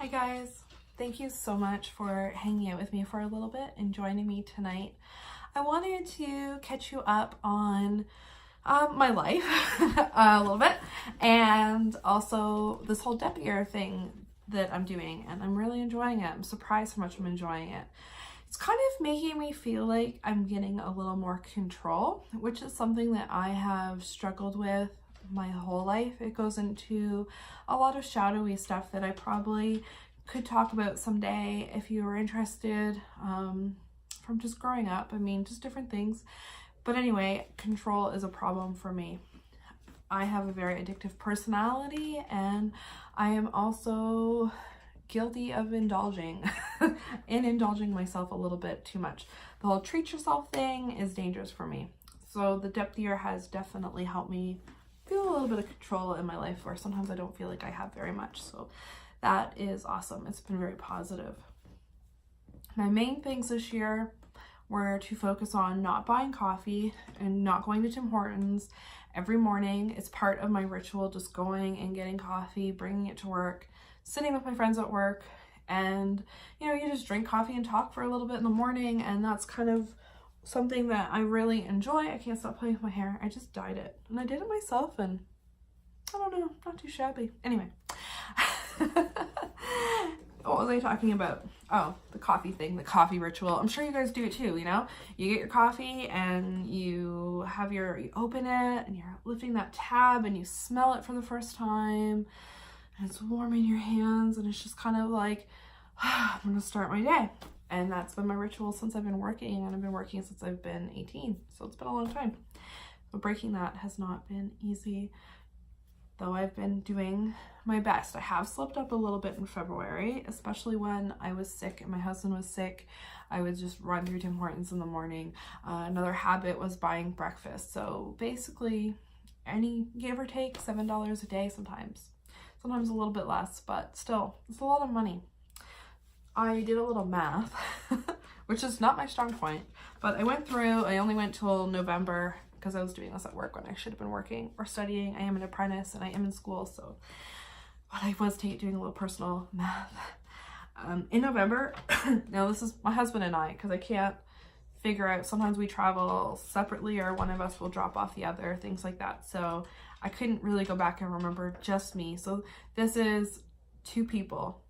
Hi guys, thank you so much for hanging out with me for a little bit and joining me tonight. I wanted to catch you up on my life a little bit, and also this whole dep year thing that I'm doing, and I'm really enjoying it. I'm surprised how much I'm enjoying it. It's kind of making me feel like I'm getting a little more control, which is something that I have struggled with my whole life. It goes into a lot of shadowy stuff that I probably could talk about someday if you were interested, from just growing up. I mean, just different things. But anyway, control is a problem for me. I have a very addictive personality, and I am also guilty of indulging myself a little bit too much. The whole treat yourself thing is dangerous for me. So the depth year has definitely helped me feel a little bit of control in my life, where sometimes I don't feel like I have very much. So that is awesome. It's been very positive. My main things this year were to focus on not buying coffee and not going to Tim Hortons every morning. It's part of my ritual, just going and getting coffee, bringing it to work, sitting with my friends at work, and you just drink coffee and talk for a little bit in the morning, and that's kind of something that I really enjoy. I can't stop playing with my hair. I just dyed it, and I did it myself, and I don't know, not too shabby. Anyway, what was I talking about? Oh, the coffee thing, the coffee ritual. I'm sure you guys do it too, You get your coffee and you open it and you're lifting that tab and you smell it for the first time, and it's warm in your hands, and it's just kind of like, I'm gonna start my day. And that's been my ritual since I've been working, and I've been working since I've been 18. So it's been a long time. But breaking that has not been easy, though I've been doing my best. I have slipped up a little bit in February, especially when I was sick and my husband was sick. I would just run through Tim Hortons in the morning. Another habit was buying breakfast. So basically, give or take $7 a day sometimes a little bit less, but still, it's a lot of money. I did a little math, which is not my strong point, but I only went till November because I was doing this at work when I should have been working or studying. I am an apprentice and I am in school, so but I was doing a little personal math. In November, now this is my husband and I, because I can't figure out, sometimes we travel separately or one of us will drop off the other, things like that. So I couldn't really go back and remember just me. So this is 2 people.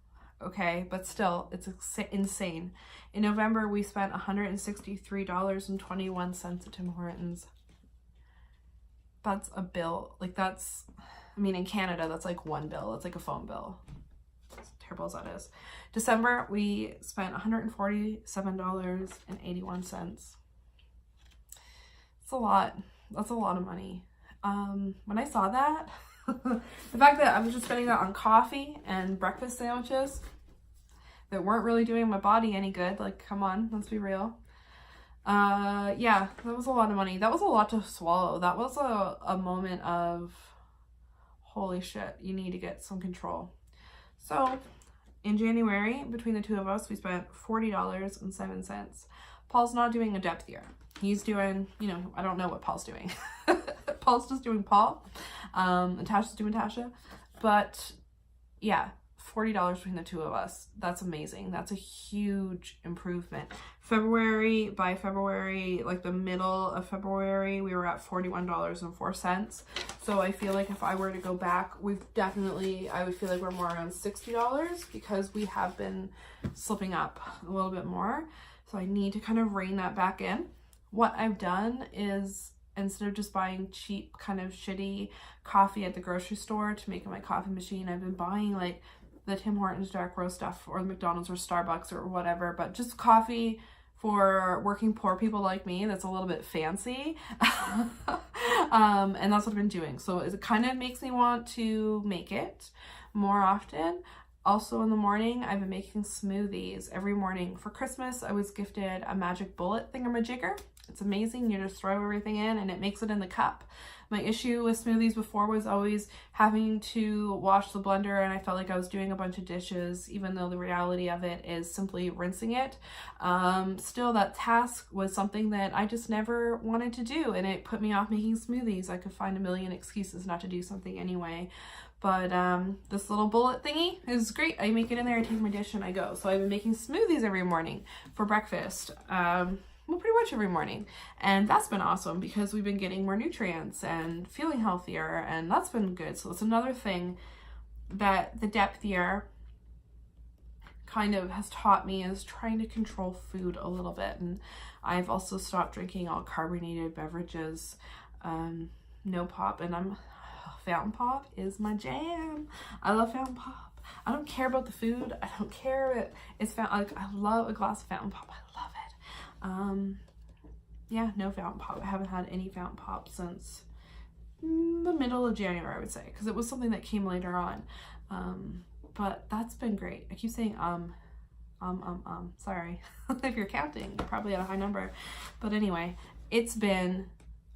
Okay, but still, it's insane. In November, we spent $163.21 at Tim Hortons. That's a bill. In Canada, that's like one bill. That's like a phone bill. As terrible as that is. December, we spent $147.81. It's a lot. That's a lot of money. When I saw that, the fact that I was just spending that on coffee and breakfast sandwiches that weren't really doing my body any good. Like, come on, let's be real. Yeah, that was a lot of money. That was a lot to swallow. That was a moment of, holy shit, you need to get some control. So in January, between the 2 of us, we spent $40.07. Paul's not doing a depth year. He's doing, I don't know what Paul's doing. Paul's just doing Paul. Natasha's doing Tasha. But yeah, $40 between the 2 of us. That's amazing. That's a huge improvement. By February, like the middle of February, we were at $41.04. So I feel like if I were to go back, I would feel like we're more around $60 because we have been slipping up a little bit more. So I need to kind of rein that back in. What I've done is, instead of just buying cheap, kind of shitty coffee at the grocery store to make in my coffee machine, I've been buying like the Tim Hortons dark roast stuff or McDonald's or Starbucks or whatever, but just coffee for working poor people like me that's a little bit fancy. And that's what I've been doing. So it kind of makes me want to make it more often. Also in the morning, I've been making smoothies every morning. For Christmas, I was gifted a magic bullet thingamajigger. It's amazing. You just throw everything in and it makes it in the cup. My issue with smoothies before was always having to wash the blender, and I felt like I was doing a bunch of dishes, even though the reality of it is simply rinsing it. Still, that task was something that I just never wanted to do, and it put me off making smoothies. I could find a million excuses not to do something anyway. But this little bullet thingy is great. I make it in there, I take my dish and I go. So I've been making smoothies every morning for breakfast. Well, pretty much every morning. And that's been awesome because we've been getting more nutrients and feeling healthier, and that's been good. So it's another thing that the depth year kind of has taught me, is trying to control food a little bit. And I've also stopped drinking all carbonated beverages, no pop, and fountain pop is my jam. I love fountain pop. I don't care about the food. I don't care. It's like, I love a glass of fountain pop. I love it. Yeah, no fountain pop. I haven't had any fountain pop since the middle of January, I would say, because it was something that came later on. But that's been great. I keep saying sorry. If you're counting, you're probably at a high number. But anyway, it's been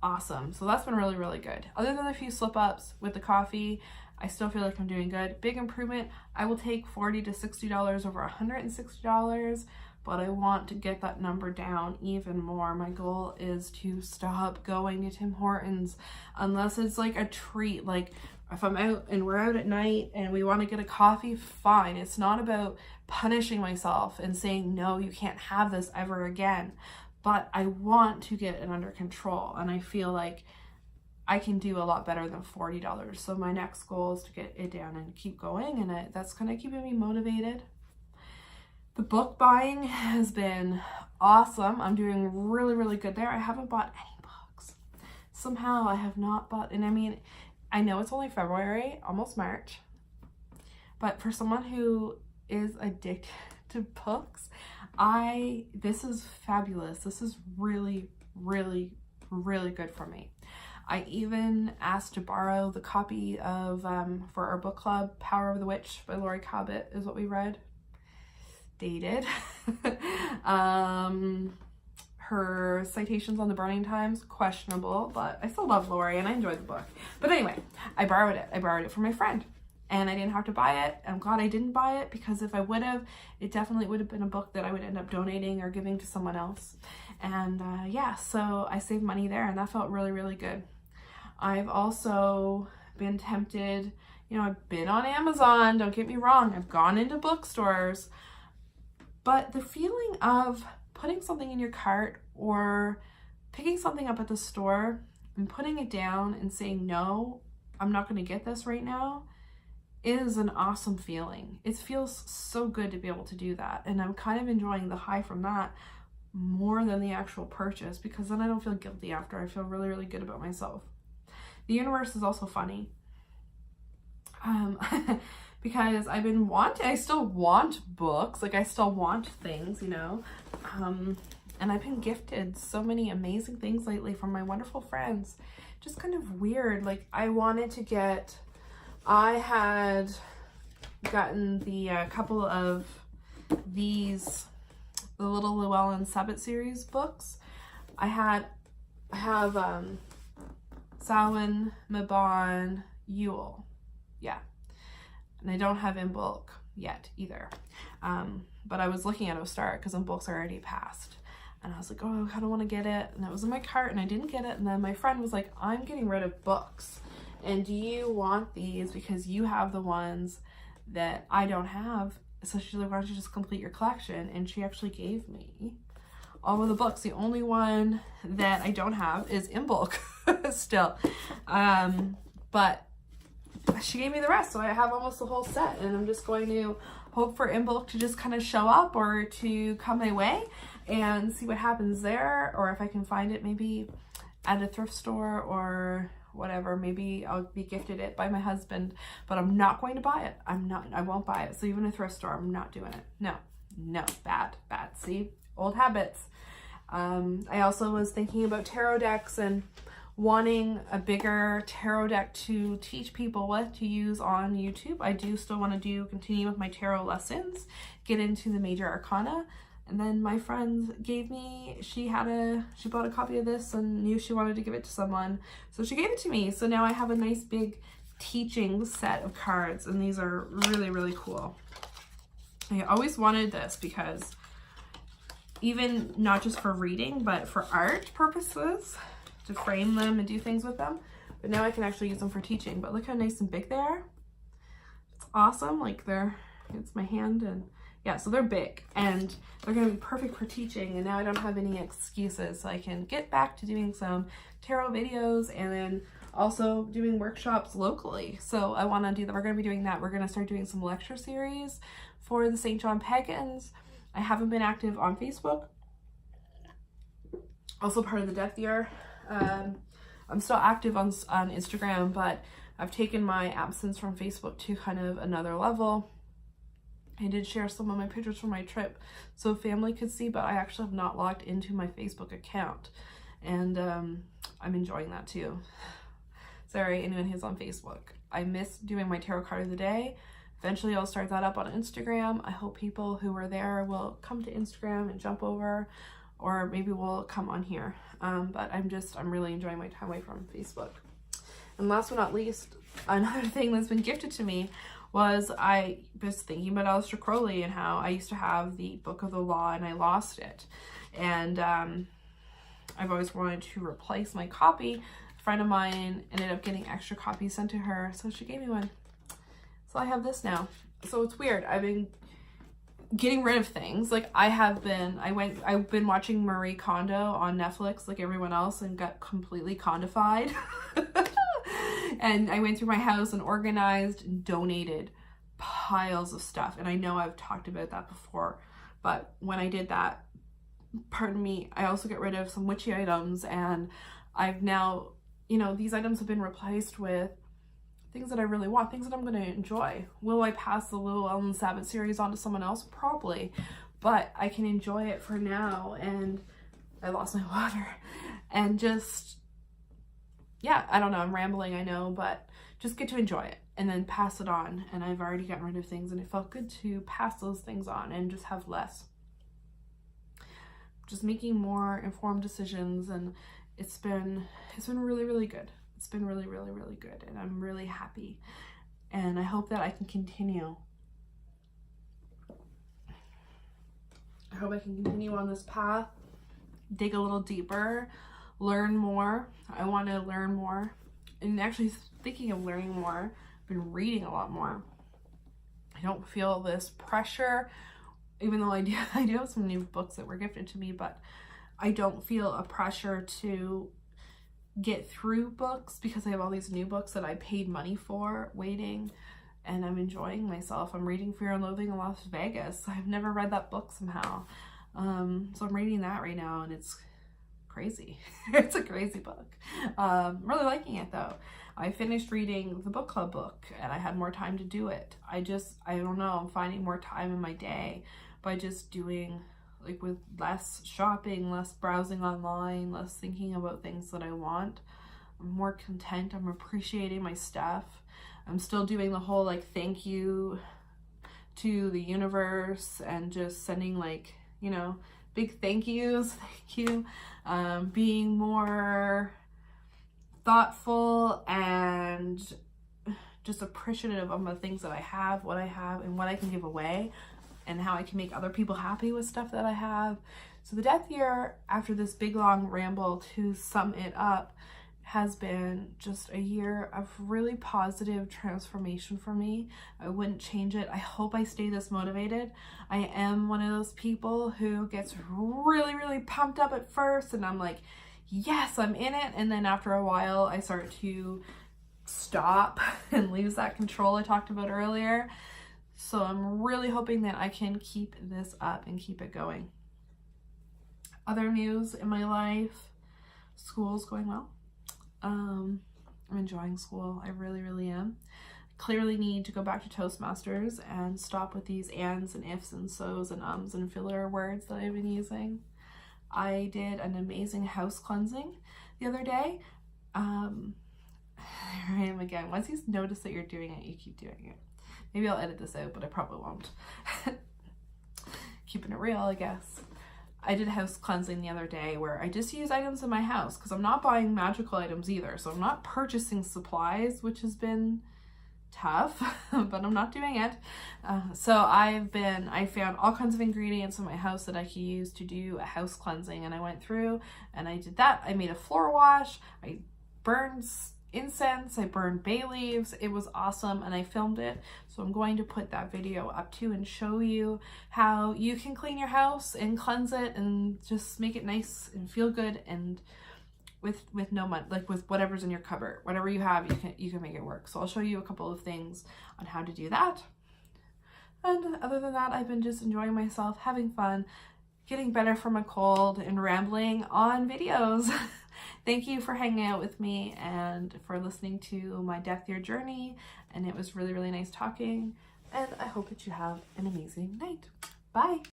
awesome. So that's been really, really good. Other than a few slip-ups with the coffee, I still feel like I'm doing good. Big improvement. I will take $40 to $60 over $160, but I want to get that number down even more. My goal is to stop going to Tim Hortons unless it's like a treat. Like if I'm out and we're out at night and we want to get a coffee, fine. It's not about punishing myself and saying, no, you can't have this ever again. But I want to get it under control, and I feel like I can do a lot better than $40. So my next goal is to get it down and keep going, and that's kind of keeping me motivated. The book buying has been awesome. I'm doing really, really good there. I haven't bought any books. Somehow I have not bought, and I mean, I know it's only February, almost March, but for someone who is addicted to books, this is fabulous. This is really, really, really good for me. I even asked to borrow the copy of, for our book club, Power of the Witch by Laurie Cabot is what we read. Dated. Her citations on the Burning Times, questionable, but I still love Laurie and I enjoyed the book. But anyway, I borrowed it. I borrowed it from my friend and I didn't have to buy it. I'm glad I didn't buy it, because if I would have, it definitely would have been a book that I would end up donating or giving to someone else. And yeah, so I saved money there, and that felt really, really good. I've also been tempted, I've been on Amazon, don't get me wrong, I've gone into bookstores, but the feeling of putting something in your cart or picking something up at the store and putting it down and saying, no, I'm not going to get this right now, is an awesome feeling. It feels so good to be able to do that. And I'm kind of enjoying the high from that more than the actual purchase, because then I don't feel guilty after. I feel really, really good about myself. The universe is also funny. Because I still want books, like I still want things, and I've been gifted so many amazing things lately from my wonderful friends. Just kind of weird. Like I had gotten the couple of the little Llewellyn Sabat series books. I have Samhain, Mabon, Yule. Yeah. And I don't have In Bulk yet either. But I was looking at Ostar because In Bulk's already passed. And I was like, oh, I kind of want to get it. And it was in my cart and I didn't get it. And then my friend was like, I'm getting rid of books. And do you want these? Because you have the ones that I don't have. So she's like, why don't you just complete your collection? And she actually gave me all of the books. The only one that I don't have is In Bulk still. But she gave me the rest, so I have almost the whole set, and I'm just going to hope for In Bulk to just kind of show up or to come my way and see what happens there, or if I can find it maybe at a thrift store or whatever. Maybe I'll be gifted it by my husband, but I'm not going to buy it. I won't buy it. So even a thrift store, I'm not doing it. No, bad. See, old habits. I also was thinking about tarot decks and wanting a bigger tarot deck to teach people what to use on YouTube. I do still want to continue with my tarot lessons, get into the major arcana. And then my friend gave me, she bought a copy of this and knew she wanted to give it to someone. So she gave it to me. So now I have a nice big teaching set of cards, and these are really, really cool. I always wanted this because even not just for reading, but for art purposes, to frame them and do things with them. But now I can actually use them for teaching. But look how nice and big they are. awesome. Like it's my hand, and yeah, so they're big and they're going to be perfect for teaching. And now I don't have any excuses, so I can get back to doing some tarot videos and then also doing workshops locally. So I want to do that. We're going to be doing that. We're going to start doing some lecture series for the St. John Pagans. I haven't been active on Facebook. Also part of the Death Year. I'm still active on Instagram, but I've taken my absence from Facebook to kind of another level. I did share some of my pictures from my trip so family could see, but I actually have not logged into my Facebook account. And I'm enjoying that too. Sorry, anyone who's on Facebook. I miss doing my tarot card of the day. Eventually I'll start that up on Instagram. I hope people who are there will come to Instagram and jump over, or maybe we'll come on here. But I'm really enjoying my time away from Facebook. And last but not least, another thing that's been gifted to me was I was thinking about Aleister Crowley and how I used to have the Book of the Law and I lost it. And I've always wanted to replace my copy. A friend of mine ended up getting extra copies sent to her, so she gave me one. So I have this now. So it's weird. I've been getting rid of things. Like I've been watching Marie Kondo on Netflix like everyone else and got completely condified. And I went through my house and organized and donated piles of stuff. And I know I've talked about that before, but when I did that, pardon me, I also get rid of some witchy items, and I've now, these items have been replaced with things that I really want, things that I'm going to enjoy. Will I pass the Little Ellen Sabbath series on to someone else? Probably, but I can enjoy it for now. And I lost my water, and just, yeah, I don't know, I'm rambling, I know, but just get to enjoy it and then pass it on. And I've already gotten rid of things, and it felt good to pass those things on and just have less. Just making more informed decisions, and it's been really, really good. It's been really, really, really good, and I'm really happy, and I hope that I can continue. I hope I can continue on this path, dig a little deeper, learn more. I want to learn more, and actually thinking of learning more, I've been reading a lot more. I don't feel this pressure, even though I do have some new books that were gifted to me, but I don't feel a pressure to get through books because I have all these new books that I paid money for waiting, and I'm enjoying myself. I'm reading Fear and Loathing in Las Vegas. I've never read that book somehow. So I'm reading that right now, and it's crazy. It's a crazy book. I'm really liking it though. I finished reading the book club book, and I had more time to do it. I don't know, I'm finding more time in my day by just doing, like, with less shopping, less browsing online, less thinking about things that I want. I'm more content. I'm appreciating my stuff. I'm still doing the whole, like, thank you to the universe and just sending, like, big thank yous. Thank you. Being more thoughtful and just appreciative of the things that I have, what I have, and what I can give away, and how I can make other people happy with stuff that I have. So the Death Year, after this big long ramble to sum it up, has been just a year of really positive transformation for me. I wouldn't change it. I hope I stay this motivated. I am one of those people who gets really, really pumped up at first, and I'm like, yes, I'm in it. And then after a while, I start to stop and lose that control I talked about earlier. So I'm really hoping that I can keep this up and keep it going. Other news in my life, school's going well. I'm enjoying school. I really, really am. Clearly need to go back to Toastmasters and stop with these ands and ifs and so's and ums and filler words that I've been using. I did an amazing house cleansing the other day. Here I am again. Once you notice that you're doing it, you keep doing it. Maybe I'll edit this out, but I probably won't. Keeping it real, I guess. I did house cleansing the other day where I just use items in my house because I'm not buying magical items either. So I'm not purchasing supplies, which has been tough, but I'm not doing it. So I found all kinds of ingredients in my house that I could use to do a house cleansing, and I went through and I did that. I made a floor wash. I burned incense, I burned bay leaves. It was awesome and I filmed it. So I'm going to put that video up too and show you how you can clean your house and cleanse it and just make it nice and feel good, and with no money, like with whatever's in your cupboard, whatever you have, you can make it work. So I'll show you a couple of things on how to do that. And other than that, I've been just enjoying myself, having fun, getting better from a cold, and rambling on videos. Thank you for hanging out with me and for listening to my death year journey. And it was really, really nice talking. And I hope that you have an amazing night. Bye.